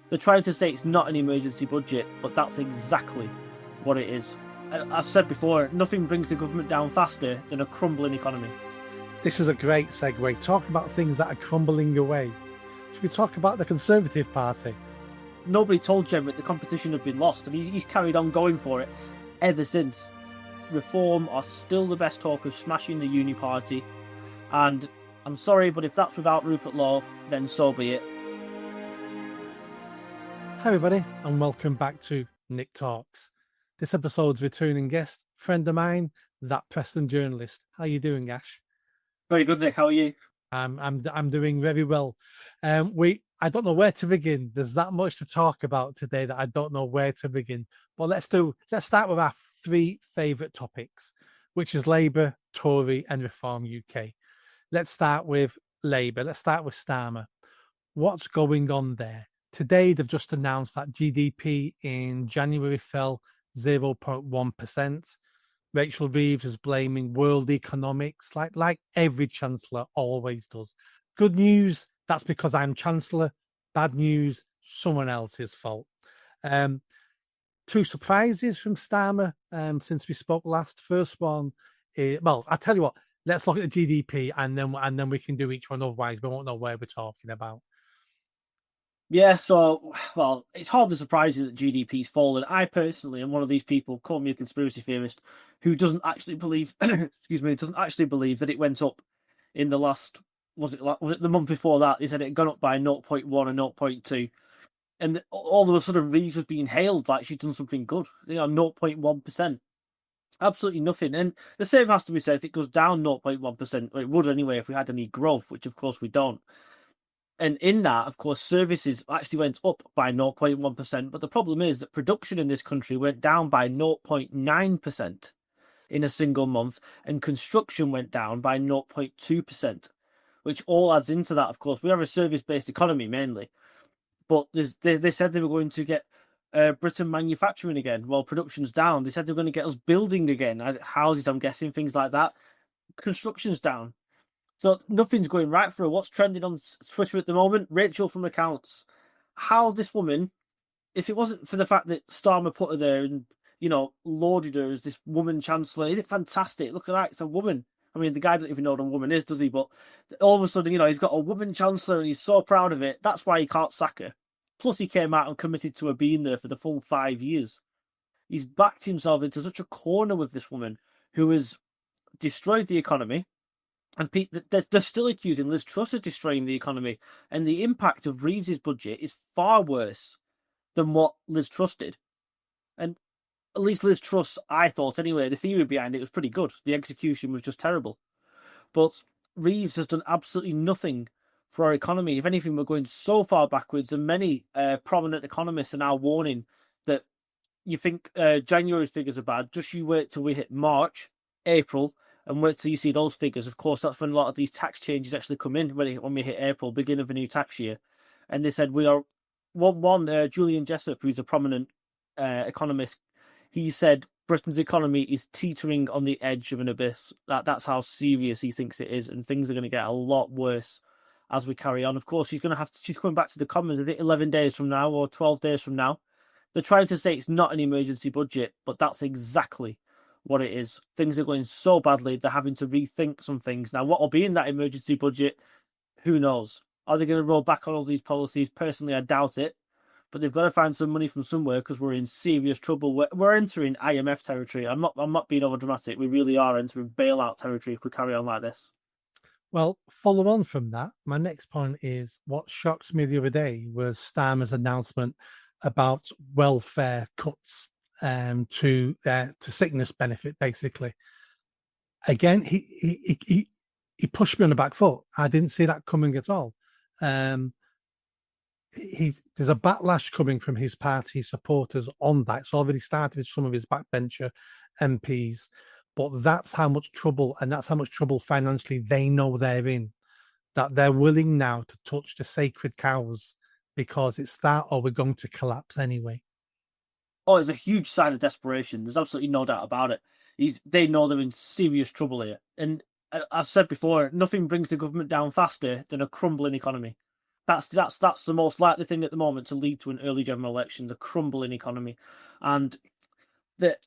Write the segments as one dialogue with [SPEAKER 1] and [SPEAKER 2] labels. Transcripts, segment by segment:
[SPEAKER 1] They're trying to say it's not an emergency budget, but that's exactly what it is. As I said before, nothing brings the government down faster than a crumbling economy.
[SPEAKER 2] This is a great segue. Talking about things that are crumbling away. Should we talk about the Conservative Party?
[SPEAKER 1] Nobody told Jenrick the competition had been lost, and he's carried on going for it ever since. Reform are still the best talk of smashing the uni party, and I'm sorry, but if that's without Rupert Law, then so be it.
[SPEAKER 2] Hi everybody, and welcome back to Nick Talks. This episode's returning guest, friend of mine, that Preston journalist. How you doing, Ash?
[SPEAKER 1] Very good, Nick. How are you?
[SPEAKER 2] I'm doing very well. I don't know where to begin. There's that much to talk about today that I don't know where to begin. But let's start with our three favourite topics, which is Labour, Tory, and Reform UK. Let's start with Labour. Let's start with Starmer. What's going on there? Today, they've just announced that GDP in January fell 0.1%. Rachel Reeves is blaming world economics, like every chancellor always does. Good news, that's because I'm chancellor. Bad news, someone else's fault. Two surprises from Starmer since we spoke last. First one, I'll tell you what. Let's look at the GDP and then we can do each one. Otherwise, we won't know where we're talking about.
[SPEAKER 1] Yeah, so, well, it's hardly surprising that GDP's fallen. I personally am one of these people, call me a conspiracy theorist, who doesn't actually believe, that it went up in the last, was it the month before that? They said it had gone up by 0.1 or 0.2. And all of a sudden, Reeves was being hailed like she'd done something good. 0.1%. Absolutely nothing. And the same has to be said if it goes down 0.1%. It would anyway if we had any growth, which of course we don't. And in that, of course, services actually went up by 0.1%. But the problem is that production in this country went down by 0.9% in a single month. And construction went down by 0.2%, which all adds into that, of course. We have a service-based economy mainly. But they said they were going to get Britain manufacturing again. Well, production's down. They said they were going to get us building again. Houses, I'm guessing, things like that. Construction's down. So nothing's going right for her. What's trending on Twitter at the moment? Rachel from Accounts. How this woman, if it wasn't for the fact that Starmer put her there and, lauded her as this woman chancellor, isn't it fantastic? Look at that, it's a woman. I mean, the guy doesn't even know what a woman is, does he? But all of a sudden, he's got a woman chancellor and he's so proud of it. That's why he can't sack her. Plus, he came out and committed to her being there for the full 5 years. He's backed himself into such a corner with this woman who has destroyed the economy. And they're still accusing Liz Truss of destroying the economy. And the impact of Reeves's budget is far worse than what Liz Truss did. And at least Liz Truss, I thought anyway, the theory behind it was pretty good. The execution was just terrible. But Reeves has done absolutely nothing for our economy. If anything, we're going so far backwards, and many prominent economists are now warning that you think January's figures are bad. Just you wait till we hit March, April, and wait till you see those figures. Of course, that's when a lot of these tax changes actually come in, when we hit April, beginning of the new tax year. And they said we are... Julian Jessup, who's a prominent economist, he said Britain's economy is teetering on the edge of an abyss. That's how serious he thinks it is, and things are going to get a lot worse as we carry on. Of course, she's coming back to the Commons, I think 11 days from now or 12 days from now. They're trying to say it's not an emergency budget, but that's exactly what it is. Things are going so badly, they're having to rethink some things. Now, what will be in that emergency budget, who knows? Are they going to roll back on all these policies? Personally, I doubt it. But they've got to find some money from somewhere because we're in serious trouble. We're entering IMF territory. I'm not being overdramatic. We really are entering bailout territory if we carry on like this.
[SPEAKER 2] Well, follow on from that, my next point is what shocked me the other day was Starmer's announcement about welfare cuts to sickness benefit, basically. Again, he pushed me on the back foot. I didn't see that coming at all. There's a backlash coming from his party supporters on that. It's already started with some of his backbencher MPs, but that's how much trouble, and that's how much trouble financially they know they're in, that they're willing now to touch the sacred cows because it's that or we're going to collapse anyway.
[SPEAKER 1] Oh, it's a huge sign of desperation. There's absolutely no doubt about it. They know they're in serious trouble here. And as I said before, nothing brings the government down faster than a crumbling economy. That's the most likely thing at the moment to lead to an early general election, the crumbling economy. And that,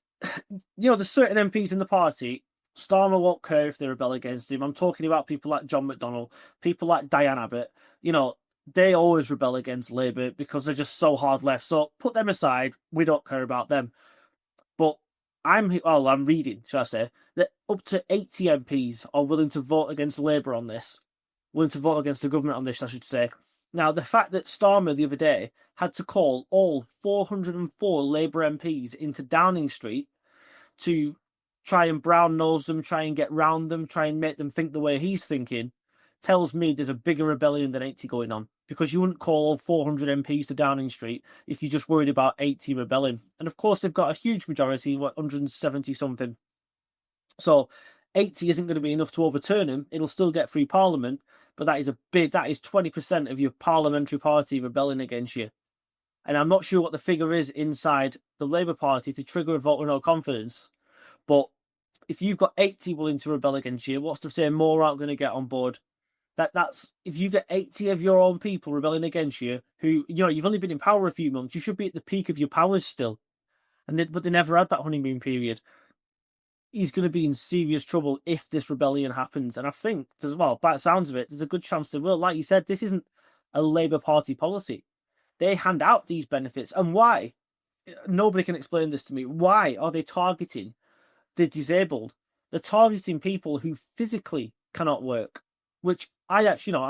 [SPEAKER 1] there's certain MPs in the party. Starmer won't care if they rebel against him. I'm talking about people like John McDonnell, people like Diane Abbott. They always rebel against Labour because they're just so hard left. So put them aside. We don't care about them. But I'm reading, shall I say, that up to 80 MPs are willing to vote against Labour on this, willing to vote against the government on this, I should say. Now, the fact that Starmer the other day had to call all 404 Labour MPs into Downing Street to try and brown nose them, try and get round them, try and make them think the way he's thinking, tells me there's a bigger rebellion than 80 going on. Because you wouldn't call all 400 MPs to Downing Street if you're just worried about 80 rebelling. And of course, they've got a huge majority, 170 something. So 80 isn't going to be enough to overturn him. It'll still get through Parliament, but that is 20% of your parliamentary party rebelling against you. And I'm not sure what the figure is inside the Labour Party to trigger a vote of no confidence. But if you've got 80 willing to rebel against you, what's to say more aren't going to get on board? That's if you get 80 of your own people rebelling against you, who you've only been in power a few months, you should be at the peak of your powers still, but they never had that honeymoon period. He's going to be in serious trouble if this rebellion happens, and I think, by the sounds of it, there's a good chance they will. Like you said, this isn't a Labour Party policy. They hand out these benefits, and why? Nobody can explain this to me. Why are they targeting the disabled? They're targeting people who physically cannot work, which I'm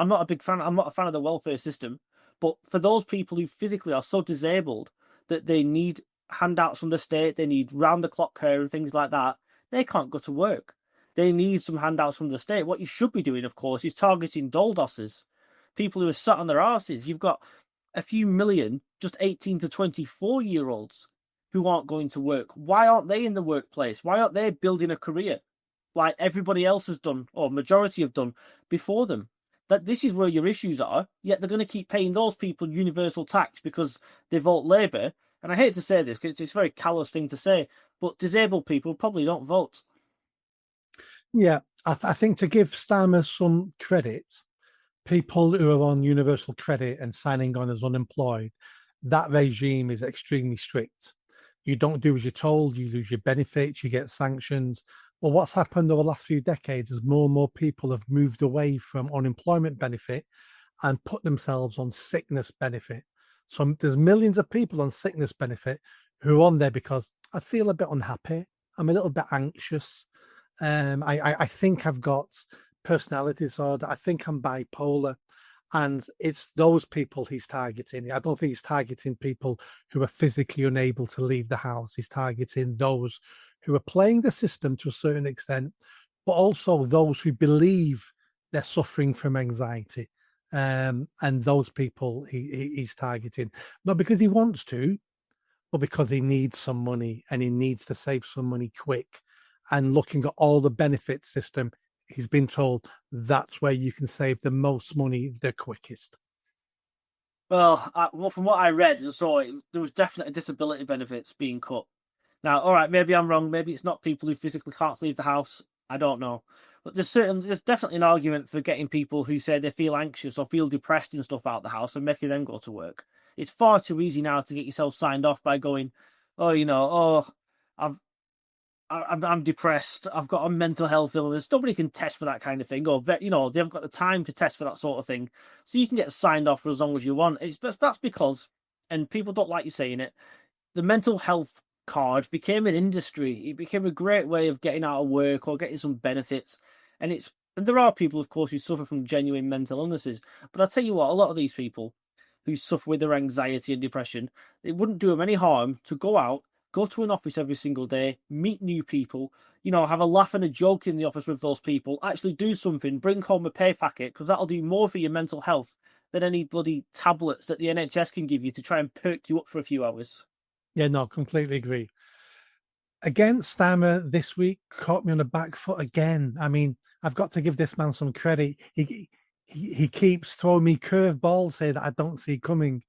[SPEAKER 1] not a big fan. I'm not a fan of the welfare system, but for those people who physically are so disabled that they need handouts from the state, they need round-the-clock care and things like that, they can't go to work. They need some handouts from the state. What you should be doing, of course, is targeting doldosses, people who are sat on their arses. You've got a few million, just 18 to 24-year-olds who aren't going to work. Why aren't they in the workplace? Why aren't they building a career like everybody else has done, or majority have done before them? That this is where your issues are, yet they're going to keep paying those people universal tax because they vote Labour. And I hate to say this because it's a very callous thing to say, but disabled people probably don't vote.
[SPEAKER 2] Yeah, I think to give Starmer some credit, people who are on universal credit and signing on as unemployed, that regime is extremely strict. You don't do as you're told, you lose your benefits, you get sanctions. Well, what's happened over the last few decades is more and more people have moved away from unemployment benefit and put themselves on sickness benefit. So there's millions of people on sickness benefit who are on there because I feel a bit unhappy. I'm a little bit anxious. I think I've got personality disorder. I think I'm bipolar. And it's those people he's targeting. I don't think he's targeting people who are physically unable to leave the house. He's targeting those who are playing the system to a certain extent, but also those who believe they're suffering from anxiety. And those people he's targeting, not because he wants to, but because he needs some money and he needs to save some money quick. And looking at all the benefit system, he's been told that's where you can save the most money the quickest.
[SPEAKER 1] Well, from what I read and saw, there was definitely disability benefits being cut. Now, all right, maybe I'm wrong. Maybe it's not people who physically can't leave the house. I don't know. But there's definitely an argument for getting people who say they feel anxious or feel depressed and stuff out of the house and making them go to work. It's far too easy now to get yourself signed off by going, I'm depressed. I've got a mental health illness. Nobody can test for that kind of thing, or they haven't got the time to test for that sort of thing. So you can get signed off for as long as you want. That's because, and people don't like you saying it, the mental health card became an industry. It became a great way of getting out of work or getting some benefits. And there are people, of course, who suffer from genuine mental illnesses. But I'll tell you what, a lot of these people who suffer with their anxiety and depression, it wouldn't do them any harm to go out, go to an office every single day, meet new people, have a laugh and a joke in the office with those people, actually do something, bring home a pay packet, because that'll do more for your mental health than any bloody tablets that the NHS can give you to try and perk you up for a few hours.
[SPEAKER 2] Yeah, no, completely agree. Again, Starmer this week caught me on the back foot again. I mean, I've got to give this man some credit. He keeps throwing me curveballs here that I don't see coming.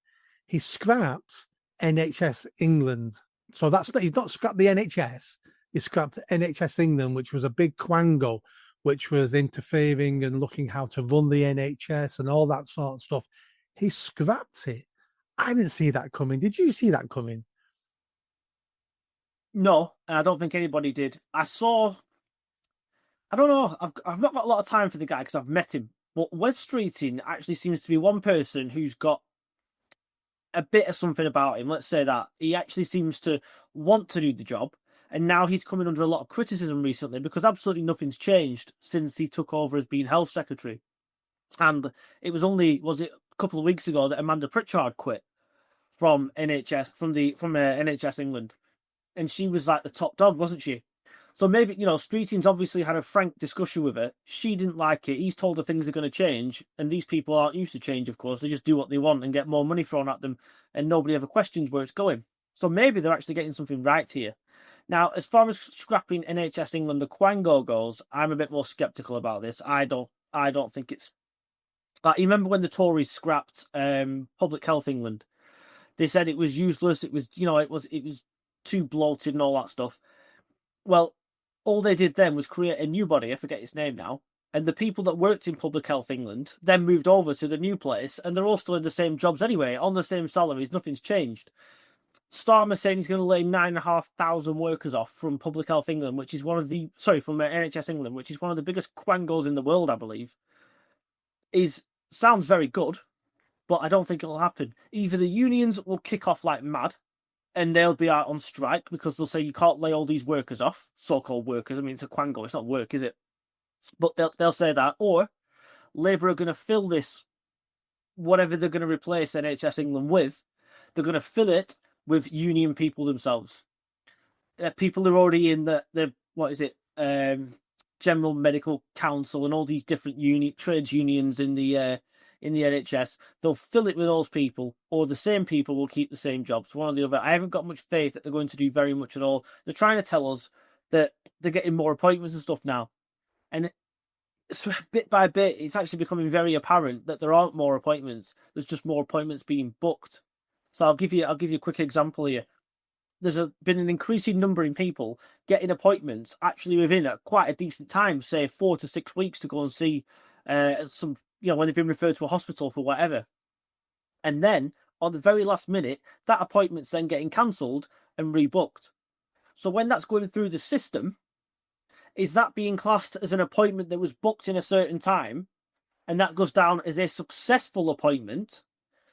[SPEAKER 2] He scrapped NHS England. So he's not scrapped the NHS. He scrapped NHS England, which was a big quango, which was interfering and looking how to run the NHS and all that sort of stuff. he scrapped it. I didn't see that coming. Did you see that coming?
[SPEAKER 1] No, and I don't think anybody did. I don't know. I've not got a lot of time for the guy because I've met him. But Wes Streeting actually seems to be one person who's got a bit of something about him. Let's say that he actually seems to want to do the job, and now he's coming under a lot of criticism recently because absolutely nothing's changed since he took over as being health secretary. And it was a couple of weeks ago that Amanda Pritchard quit from NHS from NHS England, and she was like the top dog, wasn't she? So maybe, Streeting's obviously had a frank discussion with her. She didn't like it. He's told her things are going to change. And these people aren't used to change, of course. They just do what they want and get more money thrown at them. And nobody ever questions where it's going. So maybe they're actually getting something right here. Now, as far as scrapping NHS England, the Quango goes, I'm a bit more sceptical about this. I don't think it's... Like, you remember when the Tories scrapped Public Health England? They said it was useless. It was, it was too bloated and all that stuff. Well, all they did then was create a new body, I forget its name now, and the people that worked in Public Health England then moved over to the new place, and they're all still in the same jobs anyway, on the same salaries, nothing's changed. Starmer saying he's going to lay 9,500 workers off from Public Health England, from NHS England, which is one of the biggest quangos in the world, I believe, sounds very good, but I don't think it'll happen. Either the unions will kick off like mad, and they'll be out on strike because they'll say you can't lay all these workers off, so-called workers. I mean, it's a quango, it's not work, is it? But they'll say that, or Labour are going to fill this, whatever they're going to replace NHS England with, they're going to fill it with union people themselves. People who are already in the General Medical Council and all these different trades unions in the NHS, they'll fill it with those people, or the same people will keep the same jobs, one or the other. I haven't got much faith that they're going to do very much at all. They're trying to tell us that they're getting more appointments and stuff now. And bit by bit, it's actually becoming very apparent that there aren't more appointments. There's just more appointments being booked. So I'll give you a quick example here. There's been an increasing number in people getting appointments actually within quite a decent time, say 4 to 6 weeks, to go and see some, when they've been referred to a hospital for whatever. And then on the very last minute, that appointment's then getting cancelled and rebooked. So when that's going through the system, is that being classed as an appointment that was booked in a certain time, and that goes down as a successful appointment?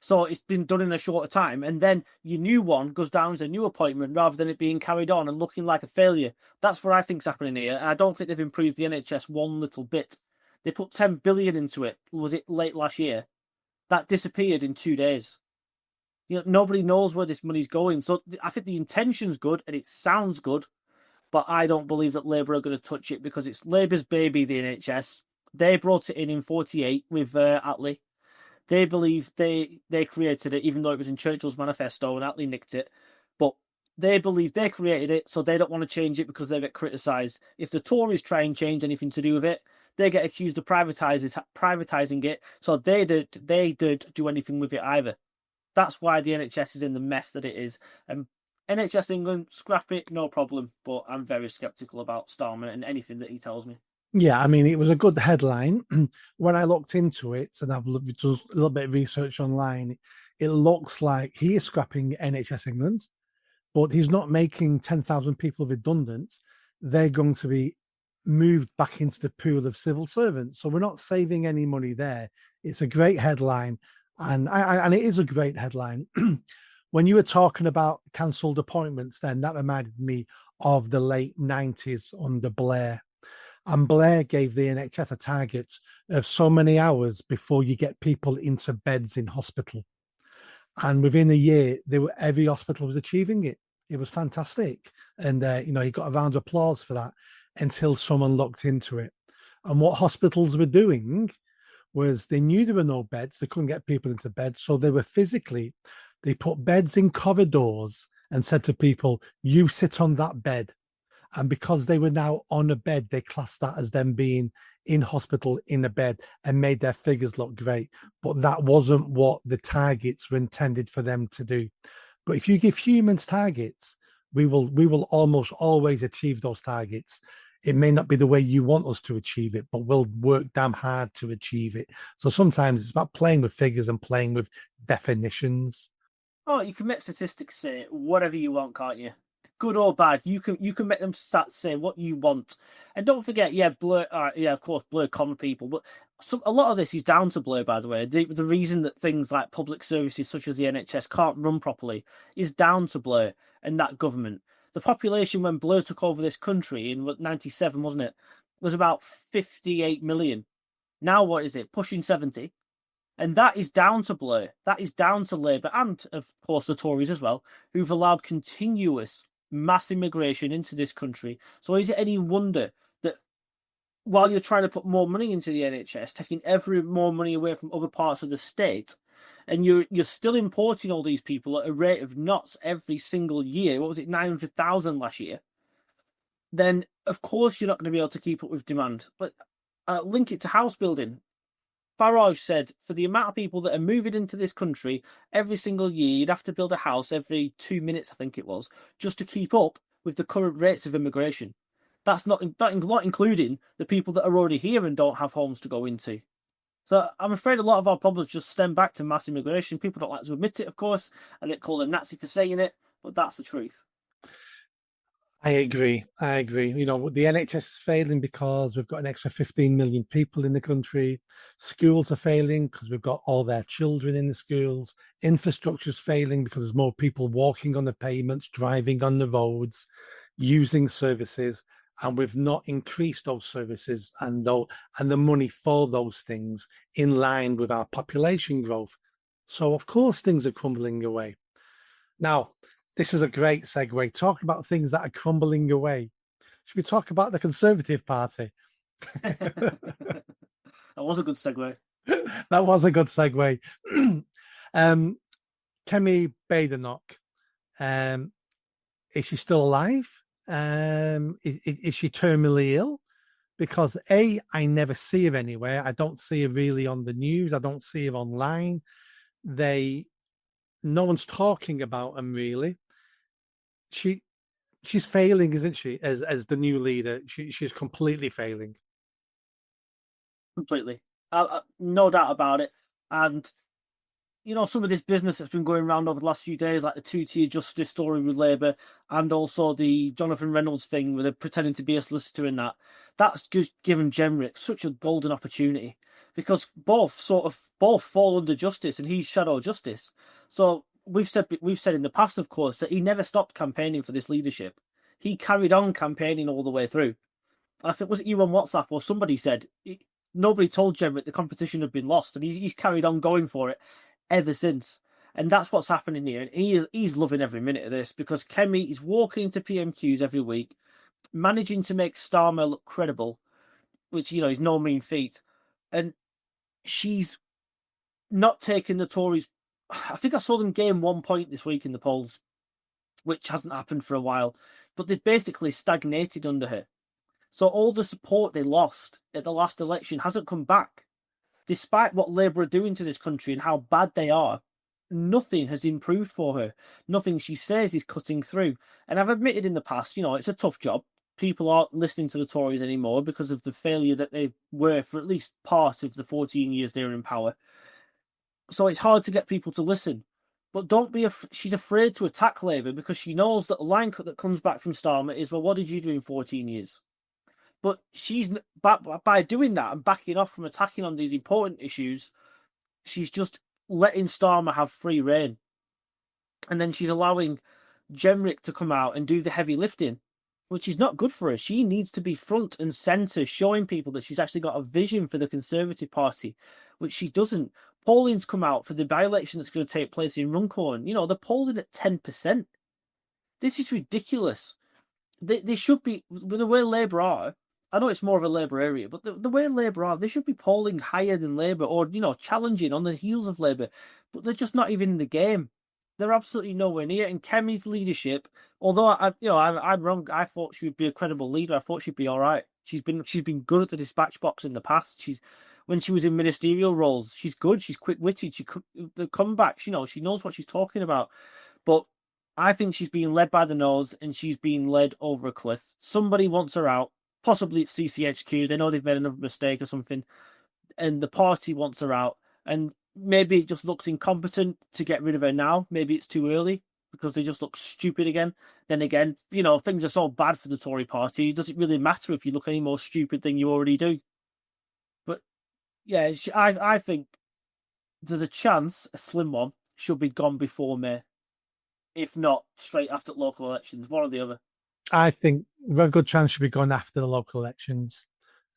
[SPEAKER 1] So it's been done in a shorter time, and then your new one goes down as a new appointment rather than it being carried on and looking like a failure. That's what I think's happening here, and I don't think they've improved the NHS one little bit. They put 10 billion into it. Was it late last year? That disappeared in 2 days. Nobody knows where this money's going. So I think the intention's good and it sounds good, but I don't believe that Labour are going to touch it because it's Labour's baby, the NHS. They brought it in 48 with Attlee. They believe they created it, even though it was in Churchill's manifesto and Attlee nicked it. But they believe they created it, so they don't want to change it because they get criticised. If the Tories try and change anything to do with it, they get accused of privatising it, so they don't do anything with it either. That's why the NHS is in the mess that it is. NHS England, scrap it, no problem. But I'm very sceptical about Starmer and anything that he tells me.
[SPEAKER 2] Yeah, I mean, it was a good headline. When I looked into it, and I've done a little bit of research online, it looks like he is scrapping NHS England, but he's not making 10,000 people redundant. They're going to be moved back into the pool of civil servants. So we're not saving any money there. It's a great headline. And it is a great headline. When you were talking about cancelled appointments, then that reminded me of the late 90s under Blair. And Blair gave the NHS a target of so many hours before you get people into beds in hospital. And within a year, every hospital was achieving it. It was fantastic. And, he got a round of applause for that until someone looked into it. And what hospitals were doing was they knew there were no beds. They couldn't get people into beds. So they put beds in corridors and said to people, you sit on that bed. And because they were now on a bed, they classed that as them being in hospital in a bed and made their figures look great. But that wasn't what the targets were intended for them to do. But if you give humans targets, we will almost always achieve those targets. It may not be the way you want us to achieve it, but we'll work damn hard to achieve it. So sometimes it's about playing with figures and playing with definitions.
[SPEAKER 1] Oh, you can make statistics say whatever you want, can't you? Good or bad, you can make them stats say what you want. And don't forget, yeah, Blur, yeah, of course, Blur common people, but a lot of this is down to Blur, by the way. The reason that things like public services such as the NHS can't run properly is down to Blur and that government. The population when Blur took over this country in '97, wasn't it, was about 58 million. Now what is it? Pushing 70. And that is down to Blur. That is down to Labour and, of course, the Tories as well, who've allowed continuous mass immigration into this country. So is it any wonder that while you're trying to put more money into the NHS, taking more money away from other parts of the state, and you're still importing all these people at a rate of knots every single year? What was it, 900,000 last year? Then, of course, you're not going to be able to keep up with demand. But link it to house building. Farage said for the amount of people that are moving into this country every single year, you'd have to build a house every 2 minutes, I think it was, just to keep up with the current rates of immigration. That's not including the people that are already here and don't have homes to go into. So I'm afraid a lot of our problems just stem back to mass immigration. People don't like to admit it, of course. I get called a Nazi for saying it, but that's the truth.
[SPEAKER 2] I agree. You know, the NHS is failing because we've got an extra 15 million people in the country. Schools are failing because we've got all their children in the schools. Infrastructure is failing because there's more people walking on the pavements, driving on the roads, using services, and we've not increased those services and the money for those things in line with our population growth. So of course things are crumbling away. Now, this is a great segue. Talk about things that are crumbling away. Should we talk about the Conservative Party?
[SPEAKER 1] That was a good segue.
[SPEAKER 2] That was a good segue. Kemi Badenoch, is she still alive? Is she terminally ill? Because I never see her anywhere. I don't see her really on the news. I don't see her online. No one's talking about them really. She's failing, isn't she? As the new leader, she's completely failing.
[SPEAKER 1] Completely, no doubt about it. And you know, some of this business that's been going around over the last few days, like the two-tier justice story with Labour, and also the Jonathan Reynolds thing where they're pretending to be a solicitor in that's just given Jenrick such a golden opportunity because both fall under justice, and he's shadow justice. So we've said in the past, of course, that he never stopped campaigning for this leadership. He carried on campaigning all the way through. I think, was it you on WhatsApp or somebody said nobody told Jenrick the competition had been lost, and he's carried on going for it ever since. And that's what's happening here. And he's loving every minute of this because Kemi is walking into PMQs every week, managing to make Starmer look credible, which, you know, is no mean feat. And she's not taking the Tories. I think I saw them gain 1 point this week in the polls, which hasn't happened for a while. But they've basically stagnated under her. So all the support they lost at the last election hasn't come back. Despite what Labour are doing to this country and how bad they are, nothing has improved for her. Nothing she says is cutting through. And I've admitted in the past, you know, it's a tough job. People aren't listening to the Tories anymore because of the failure that they were for at least part of the 14 years they were in power. So it's hard to get people to listen. But don't be she's afraid to attack Labour because she knows that the line cut that comes back from Starmer is, well, what did you do in 14 years? But she's, by doing that and backing off from attacking on these important issues, she's just letting Starmer have free rein. And then she's allowing Jenrick to come out and do the heavy lifting, which is not good for her. She needs to be front and centre, showing people that she's actually got a vision for the Conservative Party, which she doesn't. Polling's come out for the by-election that's going to take place in Runcorn. You know, they're polling at 10%. This is ridiculous. They should be, with the way Labour are, I know it's more of a Labour area, but the way Labour are, they should be polling higher than Labour or, you know, challenging on the heels of Labour. But they're just not even in the game. They're absolutely nowhere near. And Kemi's leadership, although I'm wrong, I thought she would be a credible leader. I thought she'd be all right. She's been good at the dispatch box in the past. When she was in ministerial roles, she's good. She's quick-witted. The comebacks, you know, she knows what she's talking about. But I think she's being led by the nose and she's being led over a cliff. Somebody wants her out. Possibly it's CCHQ. They know they've made another mistake or something, and the party wants her out. And maybe it just looks incompetent to get rid of her now. Maybe it's too early because they just look stupid again. Then again, things are so bad for the Tory party. Does it really matter if you look any more stupid than you already do? But yeah, I think there's a chance, a slim one, she'll be gone before May. If not, straight after local elections, one or the other.
[SPEAKER 2] I think a very good chance she'll be going after the local elections.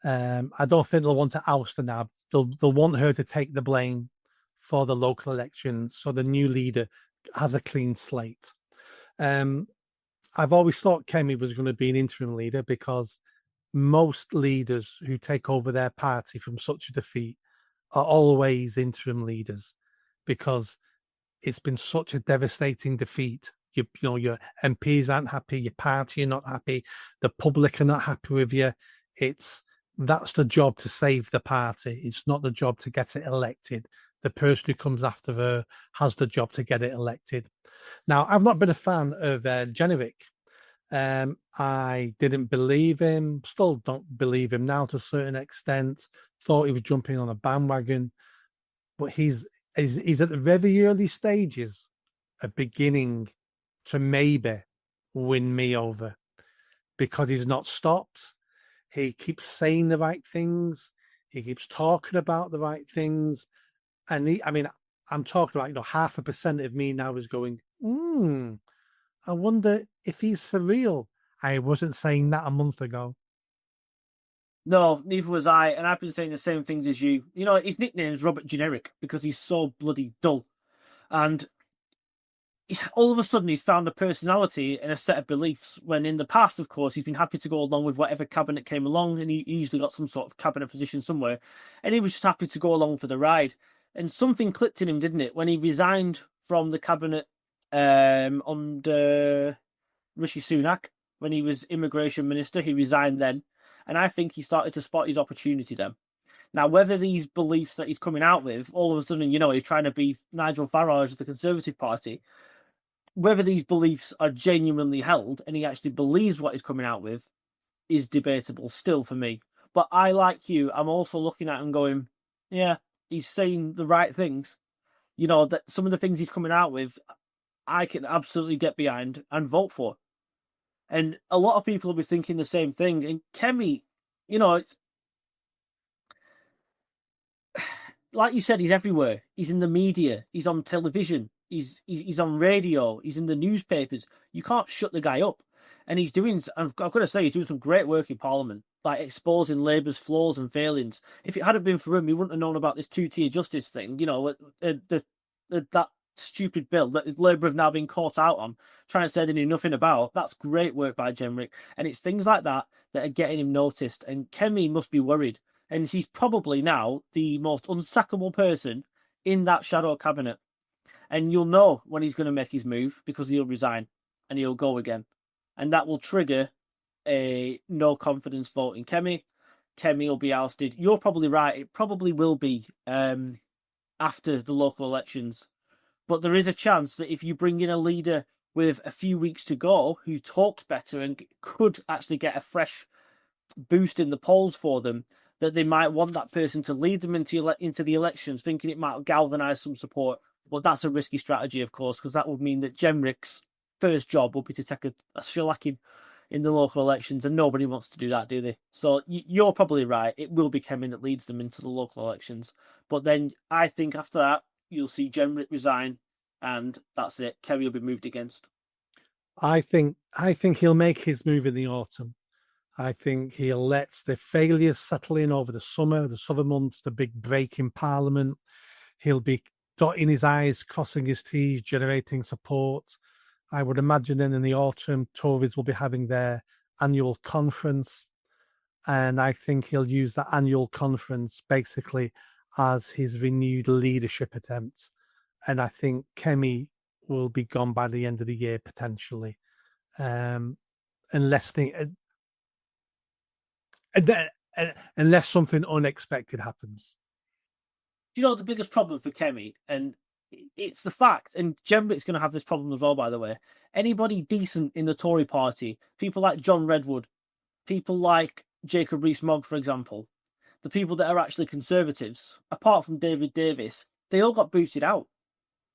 [SPEAKER 2] I don't think they'll want to oust her now. They'll want her to take the blame for the local elections, so the new leader has a clean slate. I've always thought Kemi was going to be an interim leader because most leaders who take over their party from such a defeat are always interim leaders because it's been such a devastating defeat. Your MPs aren't happy, your party are not happy, the public are not happy with you. That's the job to save the party. It's not the job to get it elected. The person who comes after her has the job to get it elected. Now, I've not been a fan of Jenevic. I didn't believe him, still don't believe him now to a certain extent. Thought he was jumping on a bandwagon, but he's at the very early stages of beginning to maybe win me over because he's not stopped. He keeps saying the right things. He keeps talking about the right things. And I'm talking about, 0.5% of me now is going, I wonder if he's for real. I wasn't saying that a month ago.
[SPEAKER 1] No, neither was I. And I've been saying the same things as you. His nickname is Robert Generic because he's so bloody dull. And all of a sudden he's found a personality and a set of beliefs when in the past, of course, he's been happy to go along with whatever cabinet came along, and he usually got some sort of cabinet position somewhere, and he was just happy to go along for the ride. And something clicked in him, didn't it, when he resigned from the cabinet under Rishi Sunak when he was immigration minister. He resigned then, and I think he started to spot his opportunity then. Now, whether these beliefs that he's coming out with, all of a sudden, he's trying to be Nigel Farage of the Conservative Party, whether these beliefs are genuinely held and he actually believes what he's coming out with is debatable still for me. But I, like you, I'm also looking at him going, yeah, he's saying the right things. That some of the things he's coming out with, I can absolutely get behind and vote for. And a lot of people will be thinking the same thing. And Kemi, it's like you said, he's everywhere. He's in the media. He's on television. He's on radio. He's in the newspapers. You can't shut the guy up. And he's doing, I've got to say, he's doing some great work in Parliament, like exposing Labour's flaws and failings. If it hadn't been for him, we wouldn't have known about this two-tier justice thing. That stupid bill that Labour have now been caught out on, trying to say they knew nothing about. That's great work by Jenrick. And it's things like that that are getting him noticed. And Kemi must be worried. And he's probably now the most unsackable person in that shadow cabinet. And you'll know when he's going to make his move because he'll resign and he'll go again. And that will trigger a no confidence vote in Kemi. Kemi will be ousted. You're probably right. It probably will be after the local elections. But there is a chance that if you bring in a leader with a few weeks to go who talks better and could actually get a fresh boost in the polls for them, that they might want that person to lead them into the elections, thinking it might galvanise some support. But that's a risky strategy, of course, because that would mean that Jenrick's first job will be to take a shellacking in the local elections, and nobody wants to do that, do they? So you're probably right. It will be Kemi that leads them into the local elections. But then I think after that, you'll see Jenrick resign, and that's it. Kemi will be moved against.
[SPEAKER 2] I think he'll make his move in the autumn. I think he'll let the failures settle in over the summer months, the big break in Parliament. He'll be dotting his I's, crossing his T's, generating support. I would imagine then in the autumn, Tories will be having their annual conference. And I think he'll use that annual conference basically as his renewed leadership attempt. And I think Kemi will be gone by the end of the year, potentially. Unless something unexpected happens.
[SPEAKER 1] The biggest problem for Kemi, and it's the fact, and Jenrick's going to have this problem as well, by the way. Anybody decent in the Tory party, people like John Redwood, people like Jacob Rees-Mogg, for example, the people that are actually Conservatives, apart from David Davis, they all got booted out.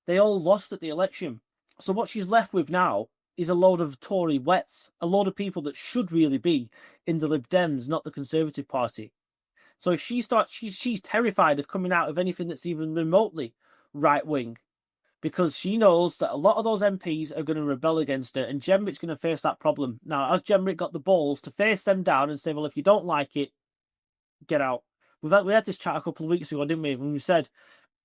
[SPEAKER 1] They all lost at the election. So what she's left with now is a load of Tory wets, a load of people that should really be in the Lib Dems, not the Conservative Party. So if she starts, she's terrified of coming out of anything that's even remotely right wing, because she knows that a lot of those MPs are going to rebel against her, and Jenrick's going to face that problem. Now, has Jenrick got the balls to face them down and say, well, if you don't like it, get out? We had this chat a couple of weeks ago, didn't we? When we said,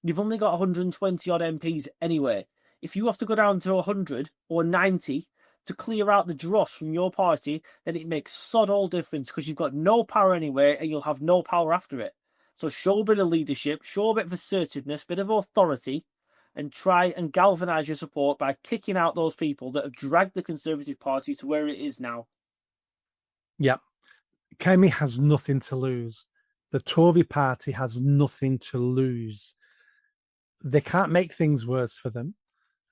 [SPEAKER 1] you've only got 120 odd MPs anyway. If you have to go down to 100 or 90 to clear out the dross from your party, then it makes sod all difference, because you've got no power anyway and you'll have no power after it. So show a bit of leadership, show a bit of assertiveness, a bit of authority, and try and galvanise your support by kicking out those people that have dragged the Conservative Party to where it is now.
[SPEAKER 2] Yeah. Kemi has nothing to lose. The Tory party has nothing to lose. They can't make things worse for them,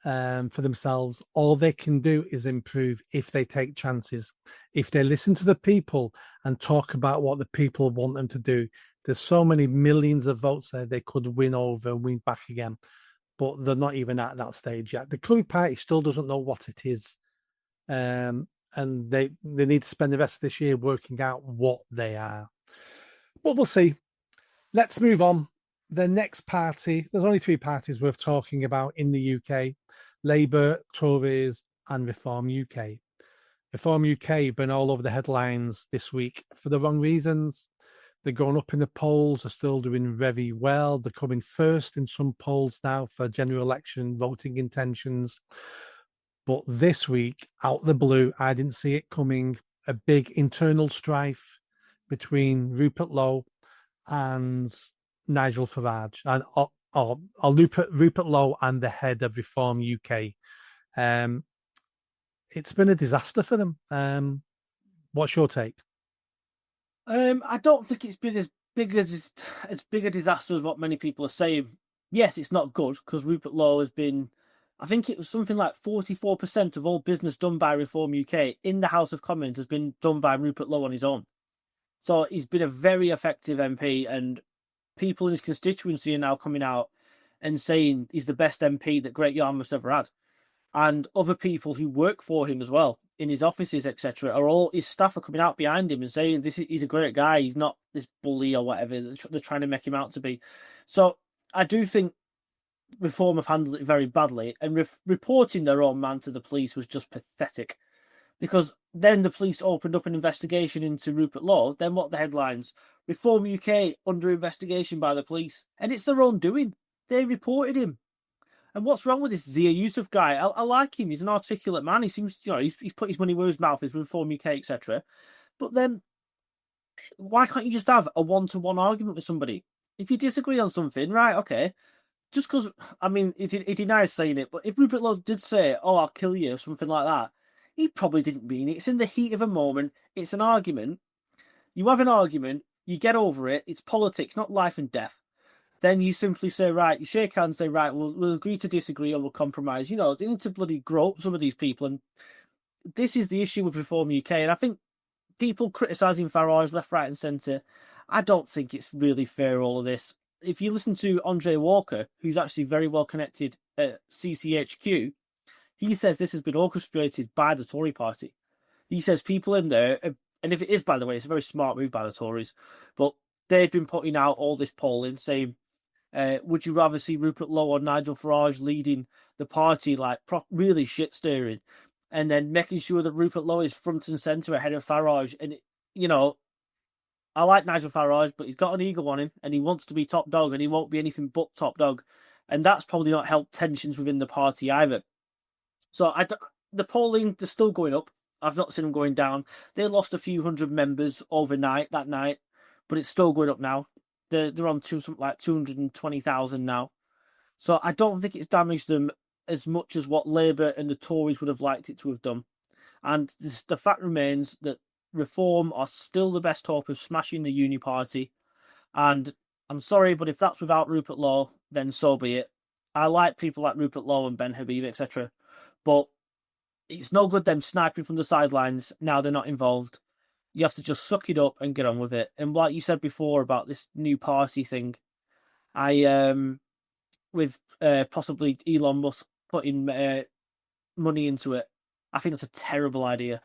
[SPEAKER 2] for themselves. All they can do is improve if they take chances. If they listen to the people and talk about what the people want them to do. There's so many millions of votes there they could win over and win back again. But they're not even at that stage yet. The Tory party still doesn't know what it is. And they need to spend the rest of this year working out what they are. But we'll see. Let's move on. The next party, there's only three parties worth talking about in the UK: Labour, Tories, and Reform UK. Reform UK have been all over the headlines this week for the wrong reasons. They're going up in the polls, they're still doing very well. They're coming first in some polls now for general election voting intentions. But this week, out the blue, I didn't see it coming, a big internal strife between Rupert Lowe and Nigel Farage, and Rupert Lowe and the head of Reform UK. It's been a disaster for them. What's your take?
[SPEAKER 1] I don't think it's been as big a disaster as what many people are saying. Yes, it's not good, because Rupert Lowe has been, I think it was something like 44% of all business done by Reform UK in the House of Commons has been done by Rupert Lowe on his own. So he's been a very effective MP, and people in his constituency are now coming out and saying he's the best MP that Great Yarmouth's ever had. And other people who work for him as well, in his offices, etc., are all his staff are coming out behind him and saying he's a great guy. He's not this bully or whatever they're trying to make him out to be. So I do think Reform have handled it very badly, and reporting their own man to the police was just pathetic, because then the police opened up an investigation into Rupert Lowe. Then what the headlines? Reform UK under investigation by the police, and it's their own doing. They reported him. And what's wrong with this Zia Yusuf guy? I like him. He's an articulate man. He seems, he's put his money where his mouth is, Reform UK, etc. But then, why can't you just have a one-to-one argument with somebody? If you disagree on something, right, okay. Just because, I mean, he denies saying it, but if Rupert Lowe did say, oh, I'll kill you, or something like that, he probably didn't mean it. It's in the heat of a moment. It's an argument. You have an argument. You get over it. It's politics, not life and death. Then you simply say, right, you shake hands, say, right, we'll agree to disagree or we'll compromise. They need to bloody grow up, some of these people. And this is the issue with Reform UK. And I think people criticising Farage left, right and centre, I don't think it's really fair, all of this. If you listen to Andre Walker, who's actually very well connected at CCHQ, he says this has been orchestrated by the Tory party. He says people in there, and if it is, by the way, it's a very smart move by the Tories, but they've been putting out all this polling saying, would you rather see Rupert Lowe or Nigel Farage leading the party, like really shit stirring, and then making sure that Rupert Lowe is front and centre ahead of Farage? And I like Nigel Farage, but he's got an ego on him, and he wants to be top dog, and he won't be anything but top dog, and that's probably not helped tensions within the party either. So the polling, they're still going up. I've not seen them going down. They lost a few hundred members overnight that night, but it's still going up now. They're on something like 220,000 now. So I don't think it's damaged them as much as what Labour and the Tories would have liked it to have done. And the fact remains that Reform are still the best hope of smashing the Uni Party. And I'm sorry, but if that's without Rupert Lowe, then so be it. I like people like Rupert Lowe and Ben Habib, etc. But it's no good them sniping from the sidelines now they're not involved. You have to just suck it up and get on with it. And like you said before about this new party thing, I with possibly Elon Musk putting money into it, I think that's a terrible idea.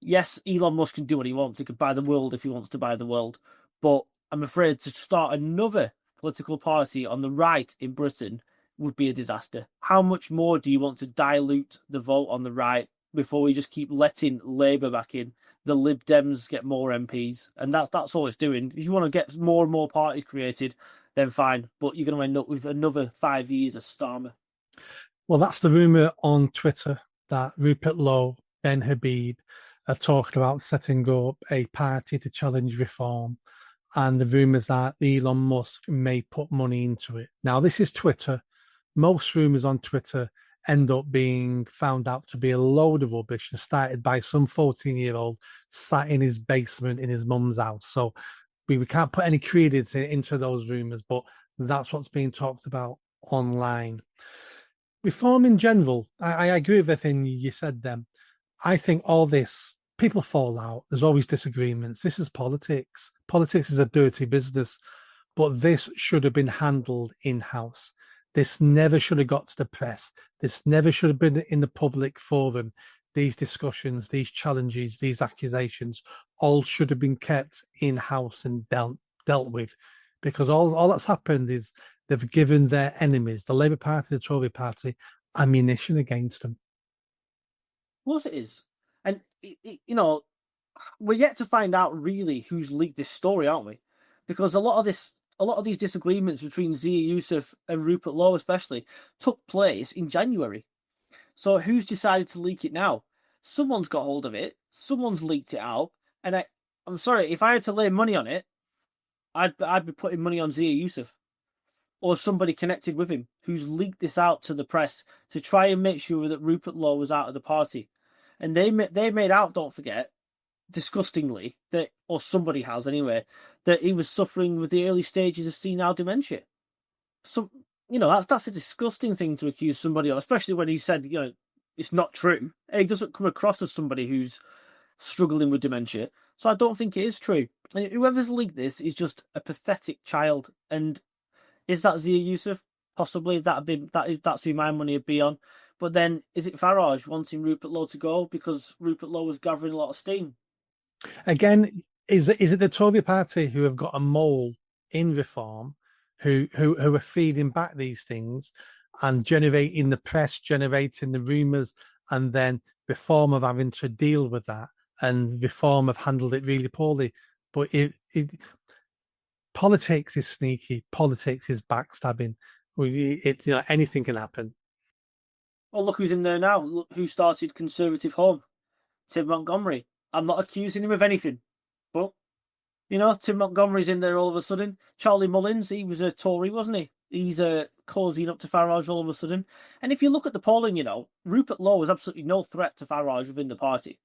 [SPEAKER 1] Yes, Elon Musk can do what he wants. He could buy the world if he wants to buy the world. But I'm afraid to start another political party on the right in Britain would be a disaster. How much more do you want to dilute the vote on the right before we just keep letting Labour back in? The Lib Dems get more MPs, and that's all it's doing. If you want to get more and more parties created, then fine. But you're going to end up with another 5 years of Starmer.
[SPEAKER 2] Well, that's the rumour on Twitter that Rupert Lowe, Ben Habib are talking about setting up a party to challenge reform. And the rumours that Elon Musk may put money into it. Now, this is Twitter. Most rumours on Twitter end up being found out to be a load of rubbish and started by some 14-year-old sat in his basement in his mum's house. So we can't put any credence into those rumours, but that's what's being talked about online. Reform in general, I agree with everything you said then. I think all this, people fall out. There's always disagreements. This is politics. Politics is a dirty business, but this should have been handled in-house. This never should have got to the press. This never should have been in the public forum. These discussions, these challenges, these accusations, all should have been kept in-house and dealt with, because all that's happened is they've given their enemies, the Labour Party, the Tory Party, ammunition against them.
[SPEAKER 1] Of course it is. And, we're yet to find out really who's leaked this story, aren't we? Because a lot of these disagreements between Zia Yusuf and Rupert Lowe especially took place in January. So who's decided to leak it now? Someone's got hold of it. Someone's leaked it out. And I'm sorry, if I had to lay money on it, I'd be putting money on Zia Yusuf or somebody connected with him who's leaked this out to the press to try and make sure that Rupert Lowe was out of the party. And they made out, don't forget, disgustingly, that, or somebody has anyway, that he was suffering with the early stages of senile dementia. So, that's a disgusting thing to accuse somebody of, especially when he said, it's not true. And he doesn't come across as somebody who's struggling with dementia. So I don't think it is true. And whoever's leaked this is just a pathetic child. And is that Zia Yusuf? Possibly. That's who my money would be on. But then, is it Farage wanting Rupert Lowe to go because Rupert Lowe was gathering a lot of steam?
[SPEAKER 2] Again, is it the Tory Party who have got a mole in reform, who are feeding back these things and generating the press, generating the rumours, and then Reform of having to deal with that, and Reform have handled it really poorly. But politics is sneaky. Politics is backstabbing. Anything can happen.
[SPEAKER 1] Well, look who's in there now. Look who started Conservative Home. Tim Montgomery. I'm not accusing him of anything, but, Tim Montgomery's in there all of a sudden. Charlie Mullins, he was a Tory, wasn't he? He's cozying up to Farage all of a sudden. And if you look at the polling, Rupert Lowe was absolutely no threat to Farage within the party.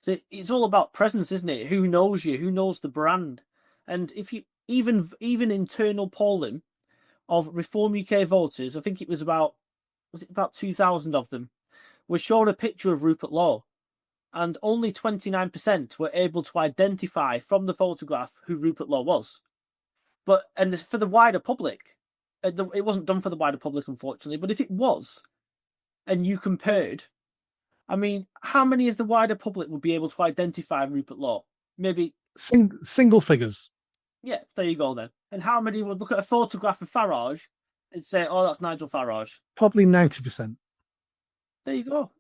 [SPEAKER 1] So it's all about presence, isn't it? Who knows you? Who knows the brand? And if you even internal polling of Reform UK voters, I think it was about 2,000 of them, was showing a picture of Rupert Lowe. And only 29% were able to identify from the photograph who Rupert Lowe was. And for the wider public, it wasn't done for the wider public, unfortunately, but if it was, and you compared, I mean, how many of the wider public would be able to identify Rupert Lowe? Maybe
[SPEAKER 2] single figures.
[SPEAKER 1] Yeah, there you go then. And how many would look at a photograph of Farage and say, oh, that's Nigel Farage?
[SPEAKER 2] Probably 90%.
[SPEAKER 1] There you go.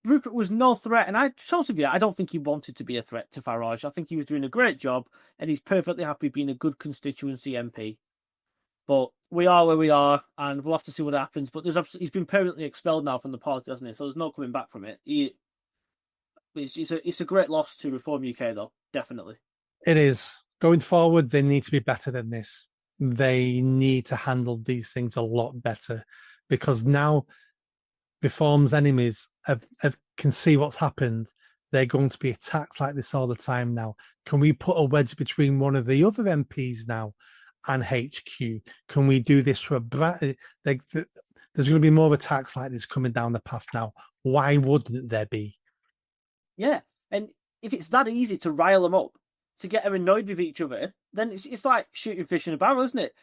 [SPEAKER 1] Rupert was no threat, and I don't think he wanted to be a threat to Farage. I think he was doing a great job, and he's perfectly happy being a good constituency MP. But we are where we are, and we'll have to see what happens. But he's been permanently expelled now from the party, hasn't he? So there's no coming back from it. It's a great loss to Reform UK, though, definitely.
[SPEAKER 2] It is. Going forward, they need to be better than this. They need to handle these things a lot better, because now Reform's enemies can see what's happened. They're going to be attacked like this all the time now. Can we put a wedge between one of the other MPs now and HQ? Can we do this for there's going to be more attacks like this coming down the path now. Why wouldn't there be?
[SPEAKER 1] Yeah, and if it's that easy to rile them up, to get them annoyed with each other, then it's like shooting fish in a barrel, isn't it?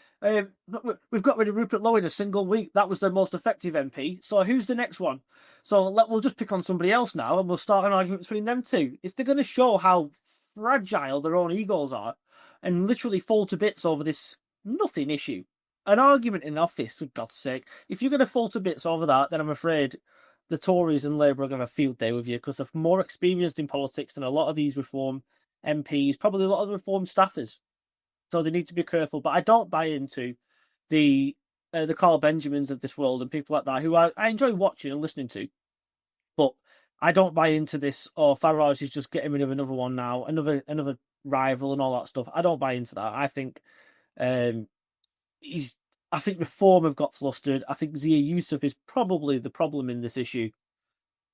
[SPEAKER 1] We've got rid of Rupert Lowe in a single week. That was the most effective MP. So who's the next one? So we'll just pick on somebody else now, and we'll start an argument between them two. If they're going to show how fragile their own egos are, and literally fall to bits over this nothing issue, an argument in office, for God's sake. If you're going to fall to bits over that, then I'm afraid the Tories and Labour are going to have a field day with you, because they're more experienced in politics than a lot of these Reform MPs, probably a lot of the Reform staffers. So they need to be careful. But I don't buy into the Carl Benjamins of this world and people like that, who I enjoy watching and listening to. But I don't buy into this, Farage is just getting rid of another one now, another rival and all that stuff. I don't buy into that. I think I think Reform have got flustered. I think Zia Youssef is probably the problem in this issue.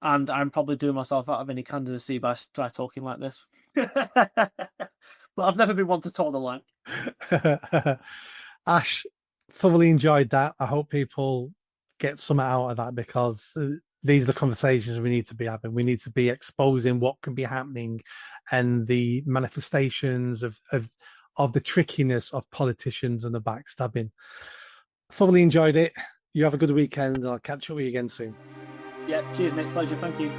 [SPEAKER 1] And I'm probably doing myself out of any candidacy by talking like this. But I've never been one to talk the line.
[SPEAKER 2] Ash, thoroughly enjoyed that. I hope people get something out of that, because these are the conversations we need to be having. We need to be exposing what can be happening and the manifestations of the trickiness of politicians and the backstabbing. Thoroughly enjoyed it. You have a good weekend. I'll catch up with you again soon.
[SPEAKER 1] Yeah, cheers, Nick. Pleasure. Thank you.